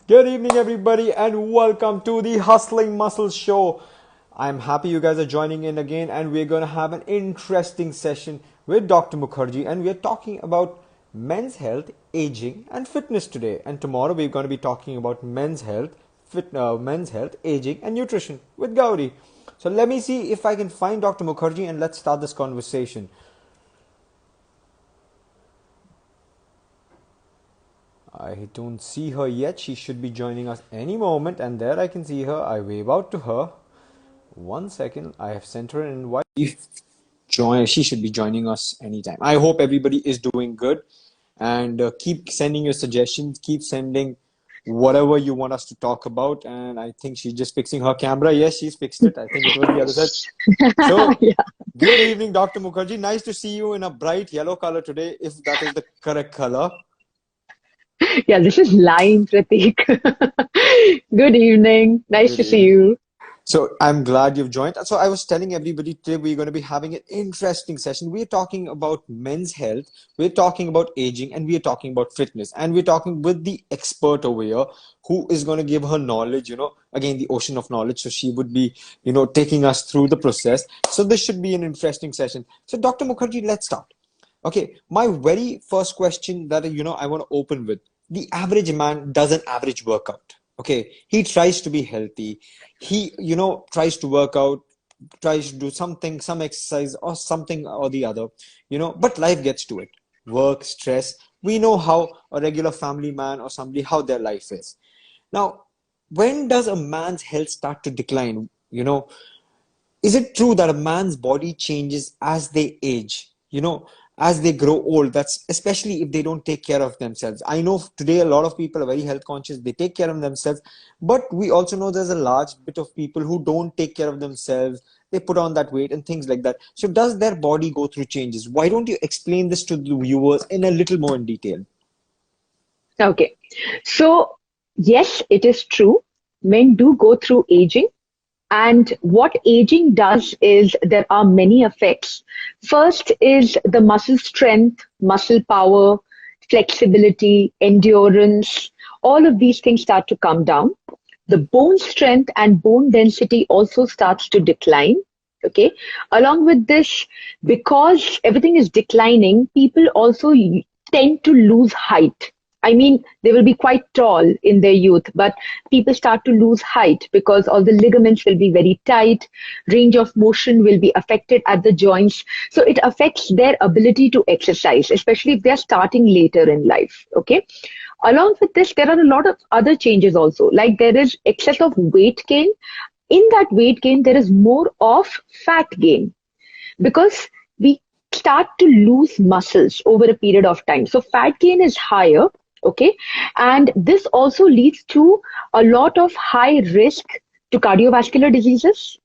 Good evening, everybody, and welcome to the Hustling Muscles Show. I'm happy you guys are joining in again, and we're going to have an interesting session with Dr. Mukherjee, and we're talking about men's health, aging, and fitness today. And tomorrow we're going to be talking about men's health, aging, and nutrition with Gauri. So let me see if I can find Dr. Mukherjee, and let's start this conversation. I don't see her yet. She should be joining us any moment, and there I can see her. I wave out to her. One second, I have sent her an invite. She should be joining us anytime. I hope everybody is doing good, and keep sending your suggestions. Keep sending whatever you want us to talk about. And I think she's just fixing her camera. Yes, she's fixed it. I think it was the other side. So, Yeah, good evening, Dr. Mukherjee. Nice to see you in a bright yellow color today, if that is the correct color. yeah, this is Lime, Pratik. Good evening. Nice Good to see evening. you. So I'm glad you've joined. So I was telling everybody today we're going to be having an interesting session. We're talking about men's health, we're talking about aging, and we're talking about fitness. And we're talking with the expert over here who is going to give her knowledge, again, the ocean of knowledge. So she would be, taking us through the process. So this should be an interesting session. So Dr. Mukherjee, let's start. Okay, my very first question that I want to open with: the average man does an average workout. Okay, he tries to be healthy. He, tries to work out, tries to do something, some exercise or something or the other, but life gets to it. Work, stress. We know how a regular family man or somebody how their life is. Now, when does a man's health start to decline? Is it true that a man's body changes as they age, as they grow old? That's especially if they don't take care of themselves. I know today a lot of people are very health conscious, they take care of themselves, but we also know there's a large bit of people who don't take care of themselves. They put on that weight and things like that. So, does their body go through changes? Why don't you explain this to the viewers in a little more in detail? Okay. So, yes, it is true. Men do go through aging. And what aging does is there are many effects. First is the muscle strength, muscle power, flexibility, endurance. All of these things start to come down. The bone strength and bone density also starts to decline. Okay. Along with this, because everything is declining, people also tend to lose height. I mean, they will be quite tall in their youth, but people start to lose height because all the ligaments will be very tight, range of motion will be affected at the joints. So it affects their ability to exercise, especially if they're starting later in life. Okay. Along with this, there are a lot of other changes also, like there is excess of weight gain. In that weight gain, there is more of fat gain because we start to lose muscles over a period of time. So fat gain is higher, okay? And this also leads to a lot of high risk to cardiovascular diseases,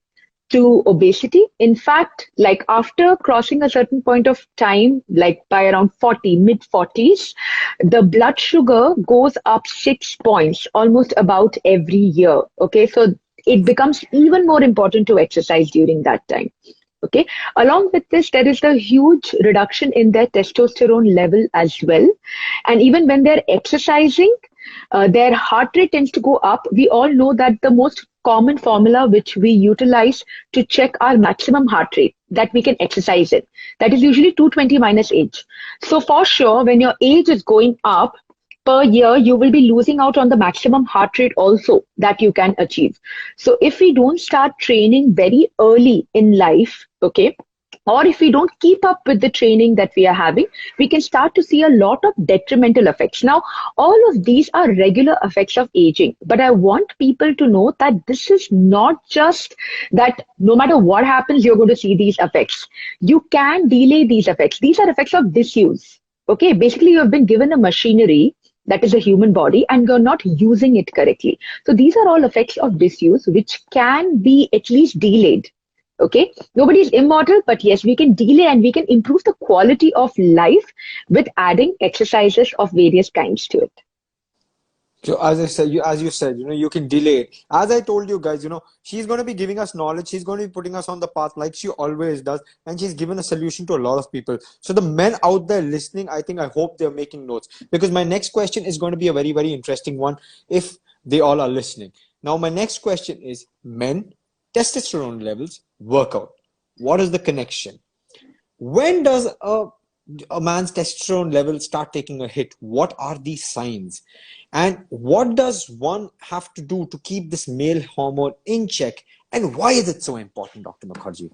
to obesity. In fact, like after crossing a certain point of time, like by around 40, mid 40s, the blood sugar goes up 6 points almost about every year. Okay, so it becomes even more important to exercise during that time. Okay. Along with this, there is a huge reduction in their testosterone level as well. And even when they're exercising, their heart rate tends to go up. We all know that the most common formula which we utilize to check our maximum heart rate that we can exercise it, that is usually 220 minus age. So for sure, when your age is going up, per year, you will be losing out on the maximum heart rate also that you can achieve. So if we don't start training very early in life, okay, or if we don't keep up with the training that we are having, we can start to see a lot of detrimental effects. Now, all of these are regular effects of aging, but I want people to know that this is not just that no matter what happens, you're going to see these effects. You can delay these effects. These are effects of disuse. Okay, basically, you have been given a machinery that is a human body and you're not using it correctly. So these are all effects of disuse which can be at least delayed. Okay, nobody is immortal, but yes, we can delay and we can improve the quality of life with adding exercises of various kinds to it. So as I said, as you said, you can delay it. As I told you guys, she's going to be giving us knowledge. She's going to be putting us on the path like she always does, and she's given a solution to a lot of people. So the men out there listening, I hope they're making notes because my next question is going to be a very, very interesting one. If They all are listening. Now, my next question is men, testosterone levels, workout. What is the connection? When does a man's testosterone level start taking a hit? What are these signs? And what does one have to do to keep this male hormone in check? And why is it so important, Dr. Mukherjee?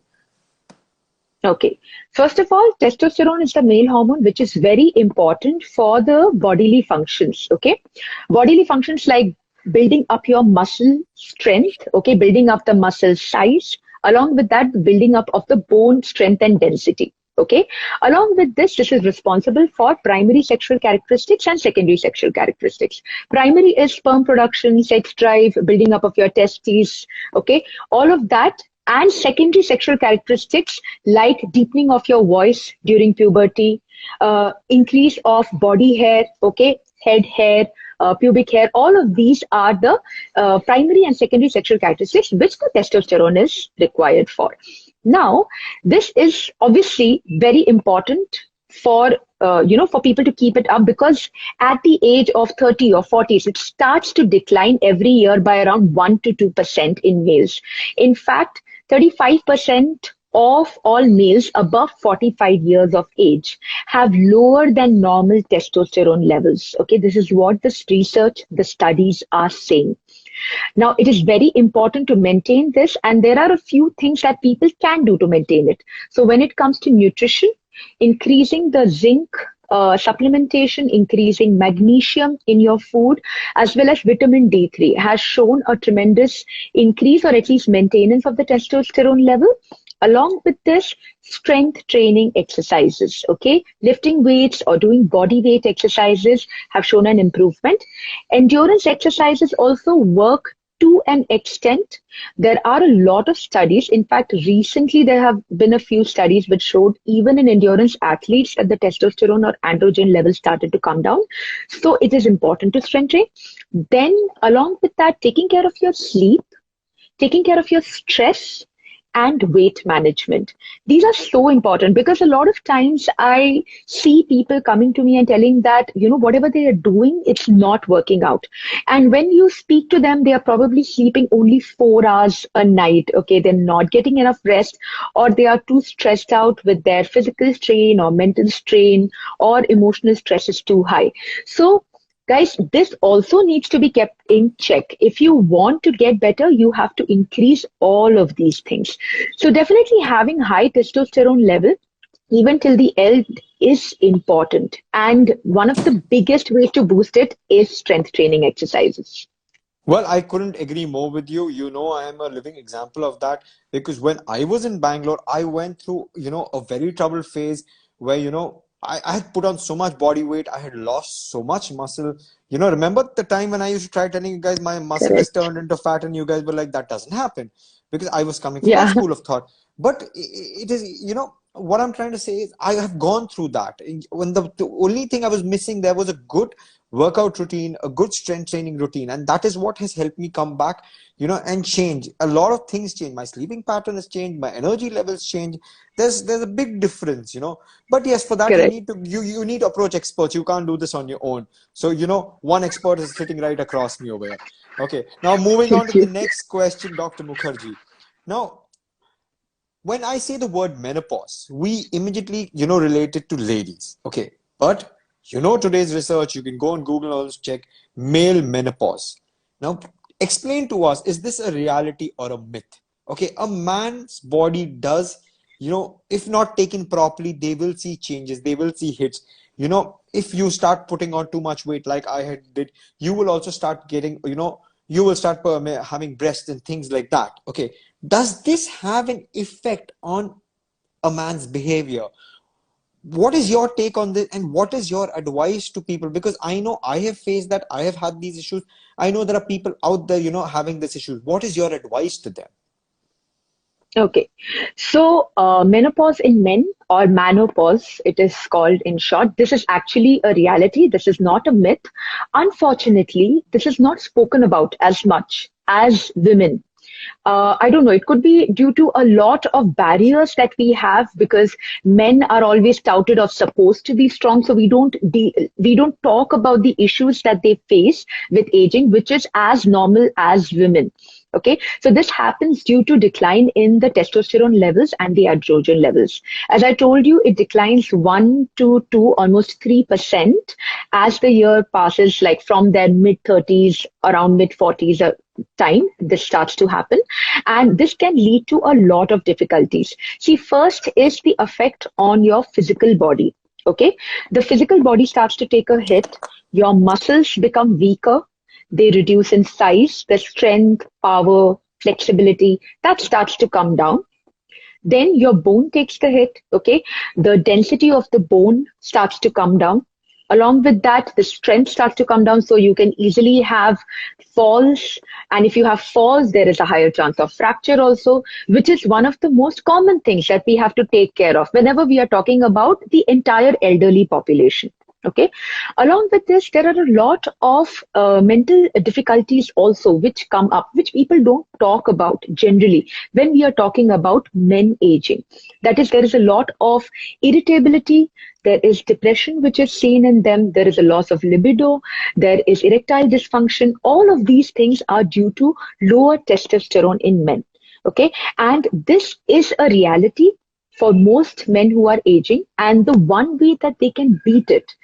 Okay. First of all, testosterone is the male hormone, which is very important for the bodily functions. Okay. Bodily functions like building up your muscle strength. Okay. Building up the muscle size. Along with that, building up of the bone strength and density. Okay. Along with this is responsible for primary sexual characteristics and secondary sexual characteristics. Primary is sperm production, sex drive, building up of your testes. Okay. All of that, and secondary sexual characteristics like deepening of your voice during puberty, increase of body hair, okay, head hair, pubic hair. All of these are the primary and secondary sexual characteristics which the testosterone is required for. Now, this is obviously very important for for people to keep it up, because at the age of 30 or 40s, it starts to decline every year by around 1 to 2% in males. In fact, 35% of all males above 45 years of age have lower than normal testosterone levels. Okay, this is what this research, the studies are saying. Now, it is very important to maintain this, and there are a few things that people can do to maintain it. So when it comes to nutrition, increasing the zinc supplementation, increasing magnesium in your food, as well as vitamin D3 has shown a tremendous increase, or at least maintenance of the testosterone level. Along with this, strength training exercises, okay? Lifting weights or doing body weight exercises have shown an improvement. Endurance exercises also work to an extent. There are a lot of studies. In fact, recently there have been a few studies which showed even in endurance athletes that the testosterone or androgen levels started to come down. So it is important to strength train. Then along with that, taking care of your sleep, taking care of your stress, and weight management. These are so important, because a lot of times I see people coming to me and telling that, whatever they are doing, it's not working out. And when you speak to them, they are probably sleeping only 4 hours a night. Okay, they're not getting enough rest, or they are too stressed out with their physical strain or mental strain, or emotional stress is too high. So guys, this also needs to be kept in check. If you want to get better, you have to increase all of these things. So definitely having high testosterone level, even till the end, is important. And one of the biggest ways to boost it is strength training exercises. Well, I couldn't agree more with you. I am a living example of that, because when I was in Bangalore, I went through, a very troubled phase where, I had put on so much body weight. I had lost so much muscle. Remember the time when I used to try telling you guys my muscle has Correct. turned into fat, and you guys were like, that doesn't happen, because I was coming from that Yeah, school of thought. But it is, what I'm trying to say is I have gone through that. When the only thing I was missing there was a good workout routine, a good strength training routine. And that is what has helped me come back, and change. A lot of things change. My sleeping pattern has changed, my energy levels change. There's a big difference. But yes, for that correct. you need to approach experts. You can't do this on your own. So, one expert is sitting right across me over here. Okay. Now moving on to Thank the you. next question, Dr. Mukherjee. Now, when I say the word menopause, we immediately, relate it to ladies. Okay. But, today's research, you can go on Google and also check male menopause. Now, explain to us, is this a reality or a myth? Okay. A man's body does, if not taken properly, they will see changes, they will see hits. If you start putting on too much weight, like I had did, you will also start getting, you will start having breasts and things like that. Okay. Does this have an effect on a man's behavior? What is your take on this, and what is your advice to people? Because I know I have faced that, I have had these issues. I know there are people out there, having this issue. What is your advice to them? Okay. So, menopause in men, or menopause, it is called in short, this is actually a reality. This is not a myth. Unfortunately, this is not spoken about as much as women. I don't know, it could be due to a lot of barriers that we have, because men are always touted of supposed to be strong. So we don't talk about the issues that they face with aging, which is as normal as women. Okay, so this happens due to decline in the testosterone levels and the androgen levels. As I told you, it declines 1 to 2, almost 3% as the year passes, like from their mid 30s, around mid 40s time, this starts to happen. And this can lead to a lot of difficulties. See, first is the effect on your physical body. Okay, the physical body starts to take a hit, your muscles become weaker, they reduce in size, the strength, power, flexibility, that starts to come down. Then your bone takes the hit, okay? The density of the bone starts to come down. Along with that, the strength starts to come down, so you can easily have falls. And if you have falls, there is a higher chance of fracture also, which is one of the most common things that we have to take care of whenever we are talking about the entire elderly population. Okay. Along with this, there are a lot of mental difficulties also which come up, which people don't talk about generally when we are talking about men aging. That is, there is a lot of irritability, there is depression which is seen in them, there is a loss of libido, there is erectile dysfunction. All of these things are due to lower testosterone in men. Okay. And this is a reality for most men who are aging. And the one way that they can beat it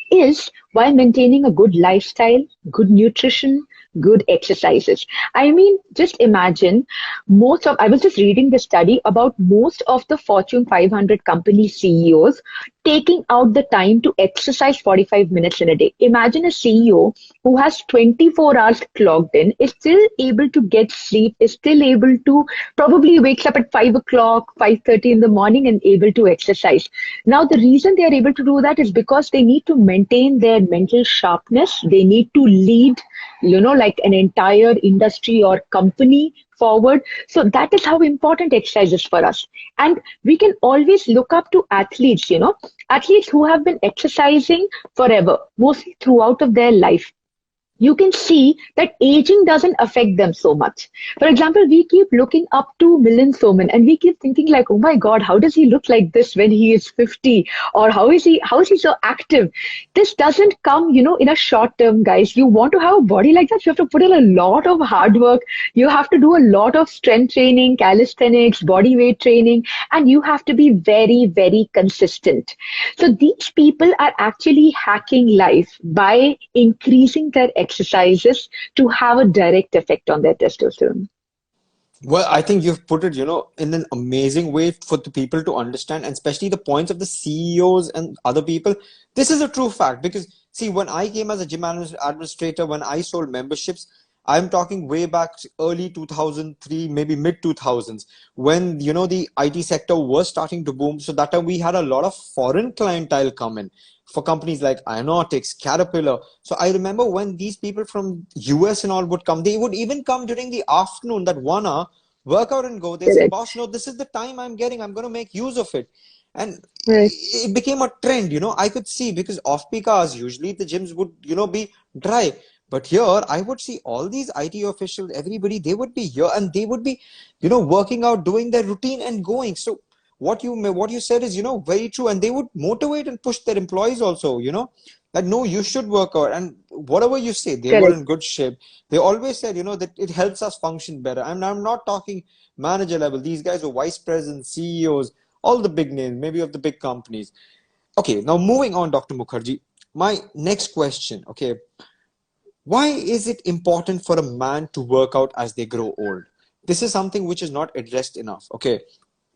is while maintaining a good lifestyle, good nutrition, good exercises. I mean, just imagine I was just reading the study about most of the Fortune 500 company CEOs taking out the time to exercise 45 minutes in a day. Imagine a CEO who has 24 hours clocked in, is still able to get sleep, is still able to probably wakes up at 5 o'clock, 5:30 in the morning and able to exercise. Now, the reason they are able to do that is because they need to maintain their mental sharpness. They need to lead, like an entire industry or company forward. So that is how important exercise is for us. And we can always look up to athletes, athletes who have been exercising forever, mostly throughout of their life. You can see that aging doesn't affect them so much. For example, we keep looking up to Milind Soman and we keep thinking like, oh my God, how does he look like this when he is 50? Or how is he so active? This doesn't come, in a short term, guys. You want to have a body like that, you have to put in a lot of hard work. You have to do a lot of strength training, calisthenics, body weight training, and you have to be very, very consistent. So these people are actually hacking life by increasing their exercises to have a direct effect on their testosterone. Well, I think you've put it, in an amazing way for the people to understand, and especially the points of the CEOs and other people. This is a true fact because, see, when I came as a gym administrator, when I sold memberships, I'm talking way back early 2003, maybe mid 2000s, when, the IT sector was starting to boom. So that time we had a lot of foreign clientele come in for companies like Ionotics, Caterpillar. So I remember when these people from US and all would come, they would even come during the afternoon, that 1 hour, work out and go. They say, Correct. boss, no, this is the time I'm getting. I'm going to make use of it. And Right. it became a trend, I could see, because off peak hours, usually the gyms would, be dry. But here, I would see all these IT officials, everybody, they would be here and they would be, working out, doing their routine and going. So what you said is, very true. And they would motivate and push their employees also, that no, you should work out. And whatever you say, they were Correct. in good shape. They always said, that it helps us function better. And I'm not talking manager level. These guys were vice presidents, CEOs, all the big names, maybe of the big companies. Okay, now moving on, Dr. Mukherjee. My next question, okay. Why is it important for a man to work out as they grow old? This is something which is not addressed enough. Okay.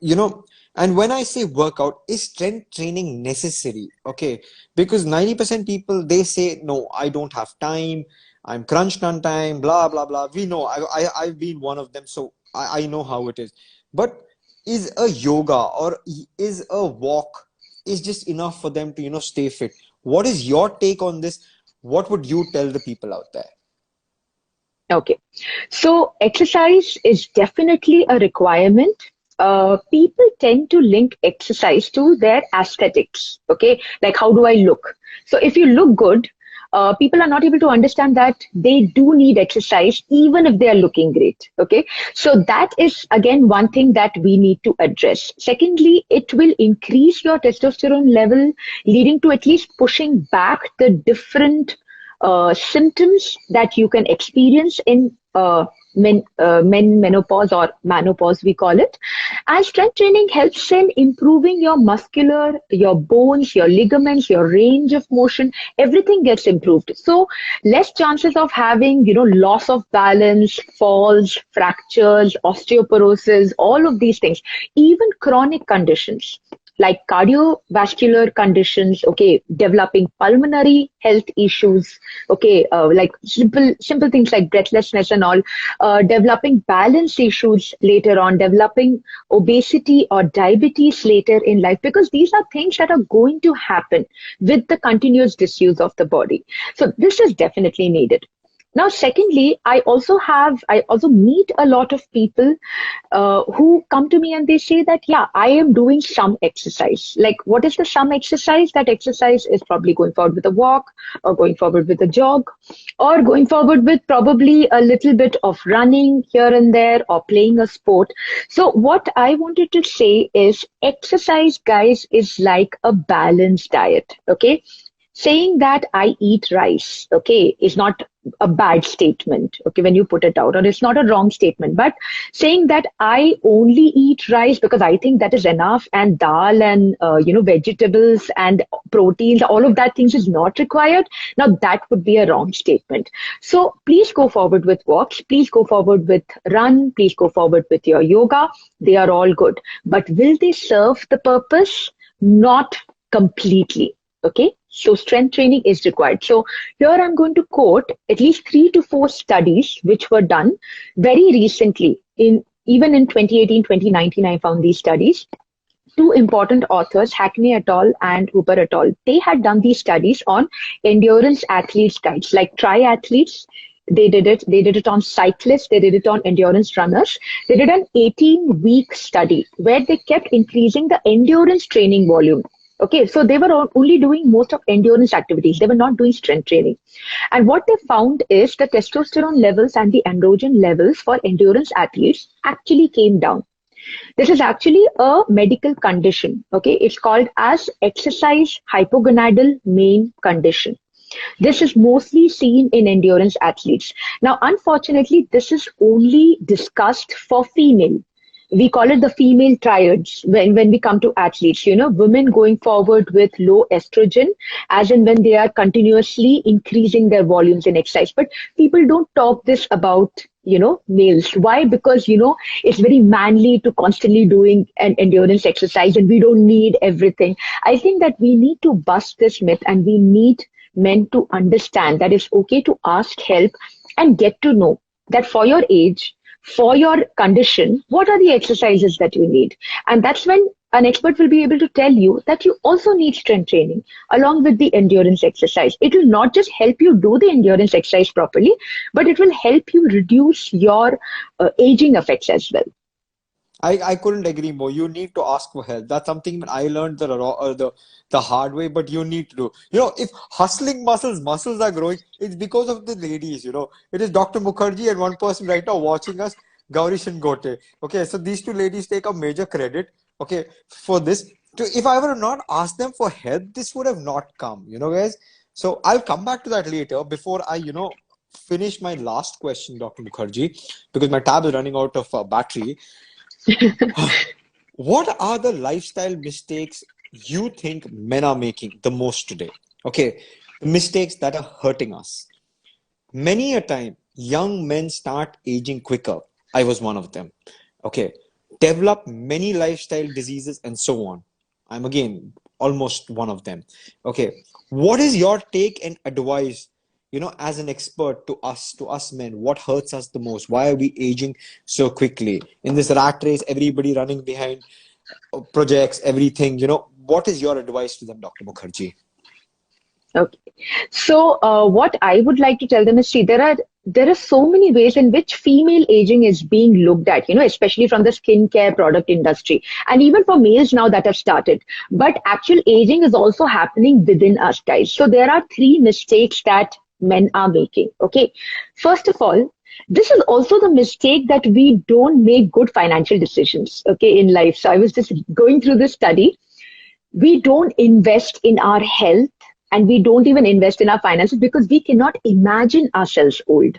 You know, and when I say workout, is strength training necessary? Okay. Because 90% people, they say, no, I don't have time. I'm crunched on time, blah, blah, blah. We know, I've been one of them. So I know how it is. But is a yoga or is a walk is just enough for them to, stay fit? What is your take on this? What would you tell the people out there? Okay. So exercise is definitely a requirement. People tend to link exercise to their aesthetics. Okay. Like, how do I look? So if you look good, people are not able to understand that they do need exercise even if they are looking great. Okay. So that is again one thing that we need to address. Secondly, it will increase your testosterone level, leading to at least pushing back the different symptoms that you can experience in men menopause or menopause, we call it. And strength training helps in improving your muscular, your bones, your ligaments, your range of motion. Everything gets improved. So less chances of having, loss of balance, falls, fractures, osteoporosis, all of these things, even chronic conditions like cardiovascular conditions, okay, developing pulmonary health issues, okay, like simple things like breathlessness and all, developing balance issues later on, developing obesity or diabetes later in life, because these are things that are going to happen with the continuous disuse of the body. So this is definitely needed. Now, secondly, I also meet a lot of people who come to me and they say that, yeah, I am doing some exercise. Like, what is the some exercise? That exercise is probably going forward with a walk or going forward with a jog or going forward with probably a little bit of running here and there or playing a sport. So what I wanted to say is exercise, guys, is like a balanced diet. Okay. Saying that I eat rice, okay, is not a bad statement, okay, when you put it out, or it's not a wrong statement. But saying that I only eat rice because I think that is enough, and dal and vegetables and proteins, all of that things is not required. Now that would be a wrong statement. So please go forward with walks. Please go forward with run. Please go forward with your yoga. They are all good, but will they serve the purpose? Not completely. Okay, so strength training is required. So here I'm going to quote at least 3 to 4 studies which were done very recently. Even in 2018, 2019, I found these studies. Two important authors, Hackney et al. And Hooper et al. They had done these studies on endurance athletes guides, like triathletes. They did it. They did it on cyclists. They did it on endurance runners. They did an 18-week study where they kept increasing the endurance training volume. Okay, so they were only doing most of endurance activities. They were not doing strength training. And what they found is the testosterone levels and the androgen levels for endurance athletes actually came down. This is actually a medical condition. Okay, it's called as exercise hypogonadal main condition. This is mostly seen in endurance athletes. Now, unfortunately, this is only discussed for female. We call it the female triads when we come to athletes, women going forward with low estrogen, as in when they are continuously increasing their volumes in exercise. But people don't talk this about, males. Why? Because, it's very manly to constantly doing an endurance exercise and we don't need everything. I think that we need to bust this myth and we need men to understand that it's okay to ask help and get to know that for your age, for your condition, what are the exercises that you need? And that's when an expert will be able to tell you that you also need strength training along with the endurance exercise. It will not just help you do the endurance exercise properly, but it will help you reduce your aging effects as well. I couldn't agree more. You need to ask for help. That's something that I learned the hard way, but you need to do. If hustling muscles are growing, it's because of the ladies, It is Dr. Mukherjee and one person right now watching us, Gauri Shingote. Okay, so these two ladies take a major credit, okay, for this. If I were to not ask them for help, this would have not come, guys. So I'll come back to that later before I, finish my last question, Dr. Mukherjee, because my tab is running out of battery. What are the lifestyle mistakes you think men are making the most today? Okay, the mistakes that are hurting us. Many a time, young men start aging quicker. I was one of them. Okay, develop many lifestyle diseases and so on. I'm again almost one of them. Okay, what is your take and advice, as an expert to us men? What hurts us the most? Why are we aging so quickly in this rat race? Everybody running behind projects, everything. What is your advice to them, Dr. Mukherjee? Okay. So, what I would like to tell them is, see, there are so many ways in which female aging is being looked at, especially from the skincare product industry, and even for males now that have started. But actual aging is also happening within us, guys. So there are three mistakes that men are making. Okay. First of all, this is also the mistake that we don't make good financial decisions. Okay, in life. So I was just going through this study. We don't invest in our health, and we don't even invest in our finances because we cannot imagine ourselves old.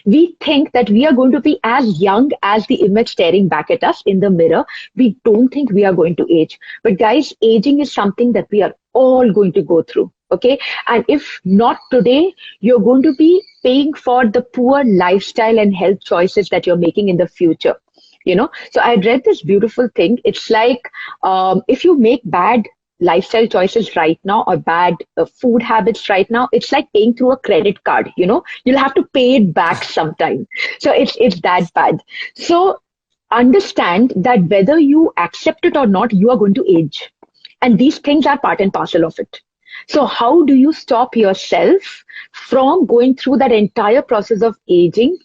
We think that we are going to be as young as the image staring back at us in the mirror. We don't think we are going to age. But guys, aging is something that we are all going to go through. Okay. And if not today, you're going to be paying for the poor lifestyle and health choices that you're making in the future. So I read this beautiful thing. It's like, if you make bad lifestyle choices right now, or bad food habits right now, it's like paying through a credit card. You'll have to pay it back sometime. So it's that bad. So understand that whether you accept it or not, you are going to age, and these things are part and parcel of it. So how do you stop yourself from going through that entire process of aging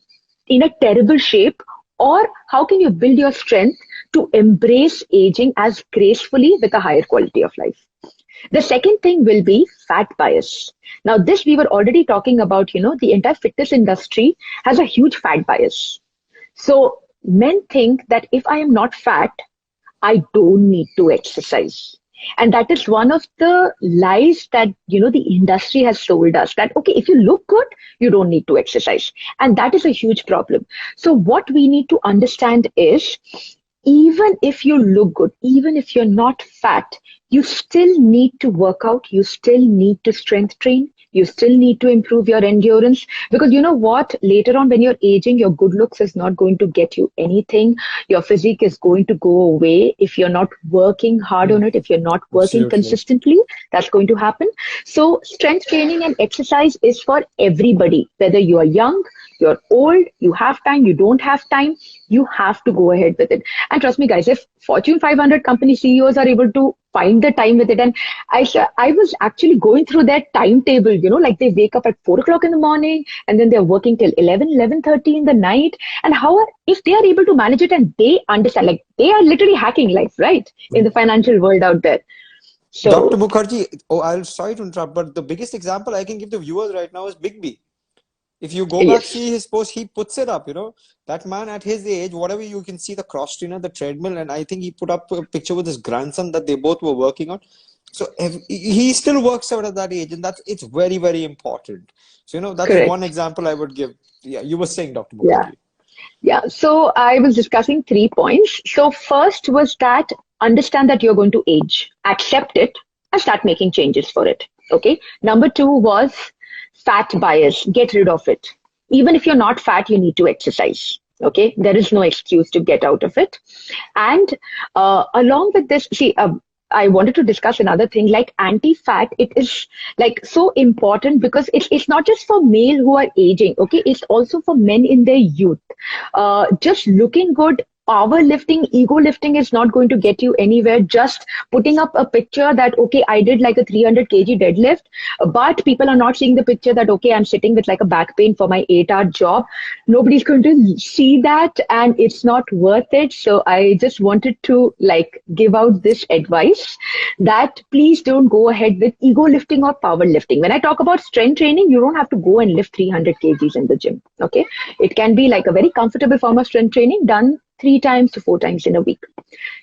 in a terrible shape? Or how can you build your strength to embrace aging as gracefully with a higher quality of life? The second thing will be fat bias. Now, this we were already talking about, the entire fitness industry has a huge fat bias. So men think that if I am not fat, I don't need to exercise. And that is one of the lies that, the industry has sold us, that, okay, if you look good, you don't need to exercise. And that is a huge problem. So what we need to understand is, even if you look good, even if you're not fat, you still need to work out. You still need to strength train. You still need to improve your endurance, because you know what? Later on, when you're aging, your good looks is not going to get you anything. Your physique is going to go away if you're not working hard on Mm, it. If you're not working absolutely. consistently, that's going to happen. So strength training and exercise is for everybody, whether you are young, you're old, you have time, you don't have time, you have to go ahead with it. And trust me, guys, if Fortune 500 company CEOs are able to find the time with it, and I was actually going through their timetable, like they wake up at 4 o'clock in the morning, and then they're working till 11:30 in the night. And if they are able to manage it, and they understand, like they are literally hacking life, right? In the financial world out there. Dr. So, Mukherjee, oh, I'll sorry to interrupt, but the biggest example I can give the viewers right now is Big B. If you go back, yes, see his post, he puts it up. That man at his age, whatever, you can see the cross trainer, the treadmill, and I think he put up a picture with his grandson that they both were working on. So he still works out at that age, and it's very, very important. So that is one correct. example I would give. Yeah, you were saying, Dr. Yeah. Mukherjee. Yeah, so I was discussing 3 points. So first was that understand that you're going to age, accept it, and start making changes for it. Okay. Number two was fat bias, get rid of it. Even if you're not fat, you need to exercise. Okay, there is no excuse to get out of it. And along with this, see, I wanted to discuss another thing like anti-fat. It is like so important because it's not just for male who are aging. Okay, it's also for men in their youth. Just looking good, powerlifting, ego lifting is not going to get you anywhere. Just putting up a picture that, okay, I did like a 300 kg deadlift, but people are not seeing the picture that, okay, I'm sitting with like a back pain for my 8-hour job. Nobody's going to see that, and it's not worth it. So I just wanted to like give out this advice that please don't go ahead with ego lifting or power lifting. When I talk about strength training, you don't have to go and lift 300 kgs in the gym. Okay. It can be like a very comfortable form of strength training done 3 times to 4 times in a week.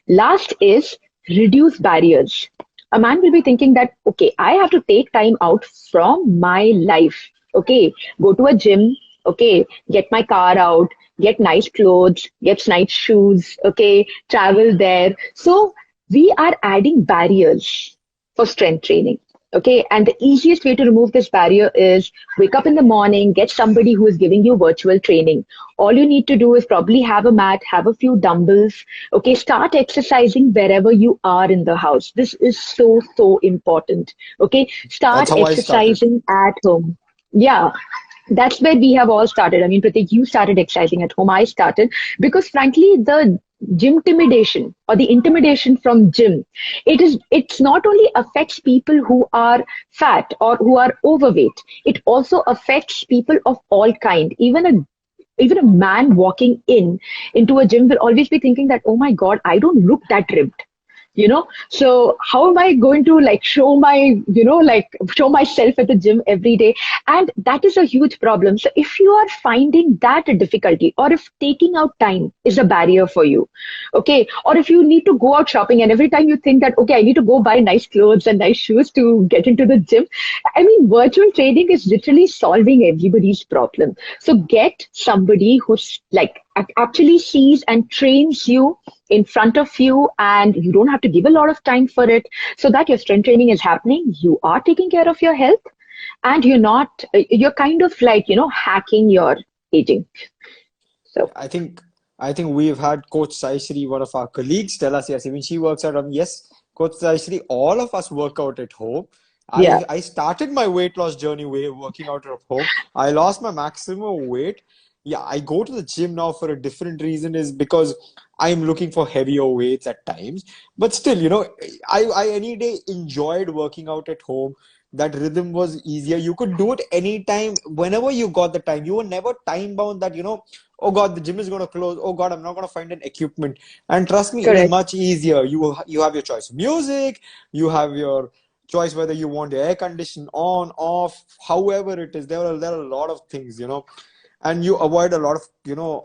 Last is reduce barriers. A man will be thinking that, okay, I have to take time out from my life. Okay, go to a gym. Okay, get my car out, get nice clothes, get nice shoes. Okay, travel there. So we are adding barriers for strength training. Okay, and the easiest way to remove this barrier is wake up in the morning, get somebody who is giving you virtual training. All you need to do is probably have a mat, have a few dumbbells. Okay, start exercising wherever you are in the house. This is so, so important. Okay, That's start how I started. exercising at home. Yeah, that's where we have all started. I mean, Pratik, you started exercising at home. I started because, frankly, gym intimidation or the intimidation from gym, it's not only affects people who are fat or who are overweight, it also affects people of all kind. Even a man walking into a gym will always be thinking that, oh my god, I don't look that ripped, so how am I going to like show show myself at the gym every day? And that is a huge problem. So if you are finding that a difficulty, or if taking out time is a barrier for you, okay, or if you need to go out shopping and every time you think that, okay, I need to go buy nice clothes and nice shoes to get into the gym, I mean, virtual training is literally solving everybody's problem. So get somebody who's like actually sees and trains you in front of you, and you don't have to give a lot of time for it, so that your strength training is happening, you are taking care of your health, and you're kind of like, hacking your aging. So I think I think we've had Coach Saishri, one of our colleagues, tell us, yes, even she works out. Yes, Coach Saishri, all of us work out at home. yeah, I started my weight loss journey way working out at home. I lost my maximum weight. Yeah, I go to the gym now for a different reason, is because I'm looking for heavier weights at times. But still, I any day enjoyed working out at home. That rhythm was easier. You could do it anytime, whenever you got the time. You were never time bound that, oh God, the gym is going to close. Oh God, I'm not going to find an equipment. And trust me, it is correct. much easier. You have your choice of music, you have your choice whether you want your air condition on, off, however it is. There are a lot of things, and you avoid a lot of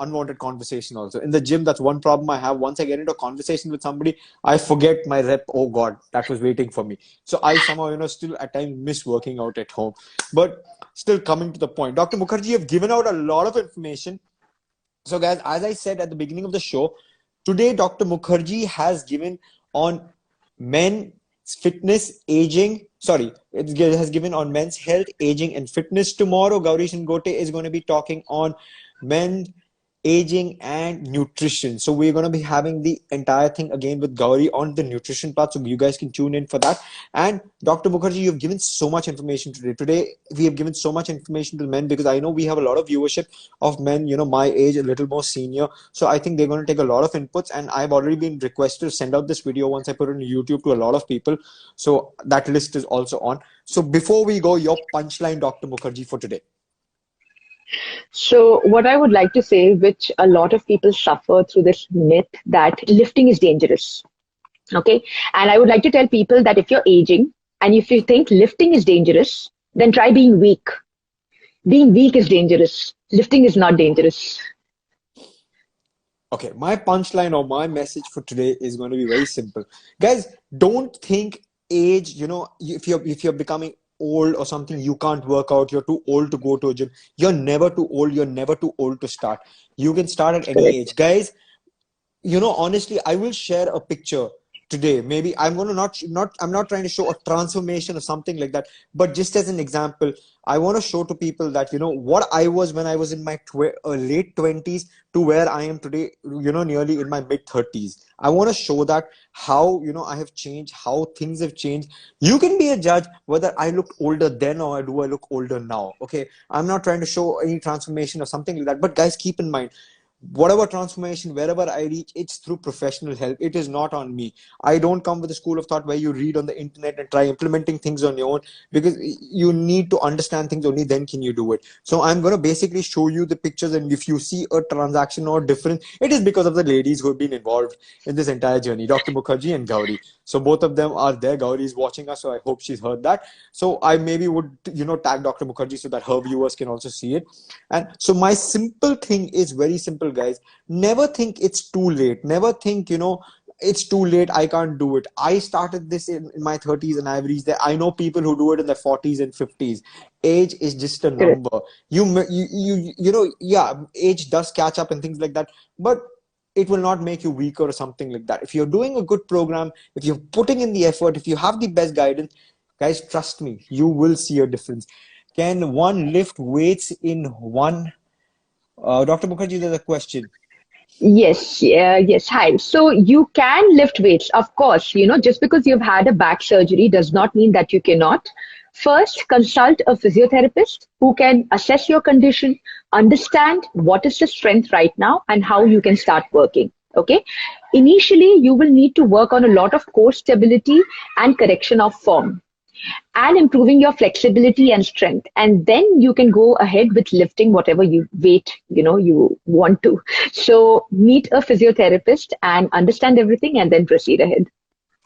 unwanted conversation also in the gym. That's one problem I have. Once I get into a conversation with somebody, I forget my rep. Oh God, that was waiting for me. So I somehow still at times miss working out at home. But still, coming to the point, Dr. Mukherjee, you've given out a lot of information. So guys, as I said at the beginning of the show, today Dr. Mukherjee has given on men fitness, aging. Sorry, it has given on men's health, aging, and fitness. Tomorrow, Gauri Gote is going to be talking on men, aging, and nutrition. So we're going to be having the entire thing again with Gauri on the nutrition part. So you guys can tune in for that. And Dr. Mukherjee, you've given so much information today. Today, we have given so much information to the men because I know we have a lot of viewership of men, my age, a little more senior. So I think they're going to take a lot of inputs. And I've already been requested to send out this video once I put it on YouTube to a lot of people. So that list is also on. So before we go, your punchline, Dr. Mukherjee, for today. So what I would like to say, which a lot of people suffer through this myth that lifting is dangerous. Okay. And I would like to tell people that if you're aging and if you think lifting is dangerous, then try being weak. Being weak is dangerous. Lifting is not dangerous. Okay, my punchline or my message for today is going to be very simple. Guys, don't think age, if you're becoming old or something, you can't work out, you're too old to go to a gym. You're never too old, you're never too old to start. You can start at any Correct. age. Guys, honestly, I will share a picture today. Maybe I'm going to I'm not trying to show a transformation or something like that, but just as an example, I want to show to people that what I was when I was in my late 20s to where I am today, nearly in my mid 30s. I want to show that how I have changed, how things have changed. You can be a judge whether I looked older then or do I look older now. Okay, I'm not trying to show any transformation or something like that, but guys, keep in mind, whatever transformation, wherever I reach, it's through professional help. It is not on me. I don't come with a school of thought where you read on the internet and try implementing things on your own, because you need to understand things, only then can you do it. So I'm going to basically show you the pictures, and if you see a transaction or difference, it is because of the ladies who have been involved in this entire journey, Dr. Mukherjee and Gauri. So both of them are there. Gauri is watching us, so I hope she's heard that. So I maybe would tag Dr. Mukherjee so that her viewers can also see it. And so my simple thing is very simple, guys. Never think it's too late. Never think, it's too late, I can't do it. I started this in my 30s and I've reached there. I know people who do it in their 40s and 50s. Age is just a Correct. number. Yeah, age does catch up and things like that. But it will not make you weaker or something like that. If you're doing a good program, if you're putting in the effort, if you have the best guidance, guys, trust me, you will see a difference. Can one lift weights in one? Dr. Mukherjee, there's a question. Yes, yes. Hi. So you can lift weights, of course. Just because you've had a back surgery does not mean that you cannot. First, consult a physiotherapist who can assess your condition, understand what is the strength right now, and how you can start working. Okay. Initially, you will need to work on a lot of core stability and correction of form and improving your flexibility and strength. And then you can go ahead with lifting whatever you weight, you want to. So meet a physiotherapist and understand everything and then proceed ahead.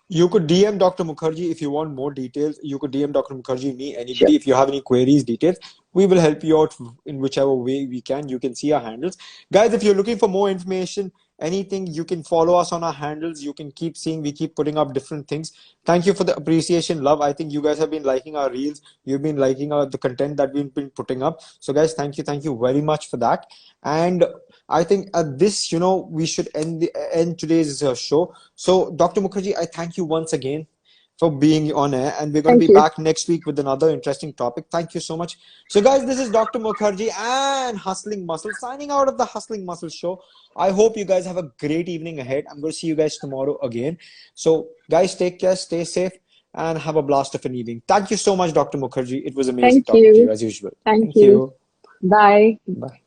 You could DM Dr. Mukherjee if you want more details. You could DM Dr. Mukherjee, me, Sure. anybody. If you have any queries, details, we will help you out in whichever way we can. You can see our handles. Guys, if you're looking for more information, anything, you can follow us on our handles. You can keep seeing, we keep putting up different things. Thank you for the appreciation, love. I think you guys have been liking our reels. You've been liking the content that we've been putting up. So, guys, thank you very much for that. And I think at this, we should end today's show. So, Dr. Mukherjee, I thank you once again for being on air, and we're going to be Thank you. back next week with another interesting topic. Thank you so much. So, guys, this is Dr. Mukherjee and Hustling Muscle signing out of the Hustling Muscle show. I hope you guys have a great evening ahead. I'm going to see you guys tomorrow again. So, guys, take care, stay safe, and have a blast of an evening. Thank you so much, Dr. Mukherjee. It was amazing Thank talking to you you. as usual. Thank Thank you. you. Bye. Bye.